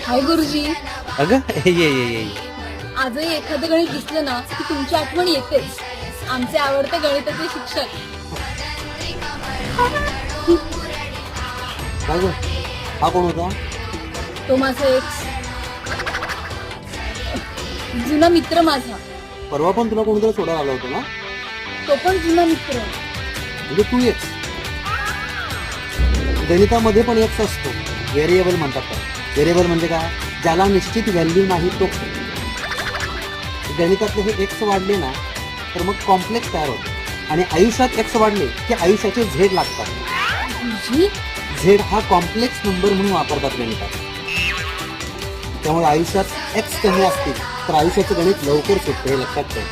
हाय गुरुजी. अगं ये. आजही एखादं गणित दिसलं ना की तुमची आठवण येतेच. आमचे आवडते गणिताचे शिक्षक. काय गं हा कोण होता? तो माझा एक जुना मित्र माझा. परवा पण तुला कोणीतरी सोडायला आला होता ना? तो पण जुना मित्र. म्हणजे तू एक गणितामध्ये पण एक असतो, व्हेरिएबल म्हणतात. व्हेरिएबल म्हणजे काय? ज्याला निश्चित व्हॅल्यू नाही तो. गणितातले हे एक्स वाढले ना तर मग कॉम्प्लेक्स तयार होतो आणि आयुष्यात एक्स वाढले की आयुष्याचे झेड लागतात. गुरुजी झेड हा कॉम्प्लेक्स नंबर म्हणून वापरतात गणितात. त्यामुळे आयुष्यात एक्स कमी असतील तर आयुष्याचं गणित लवकर सुटते, हे लक्षात ठेव.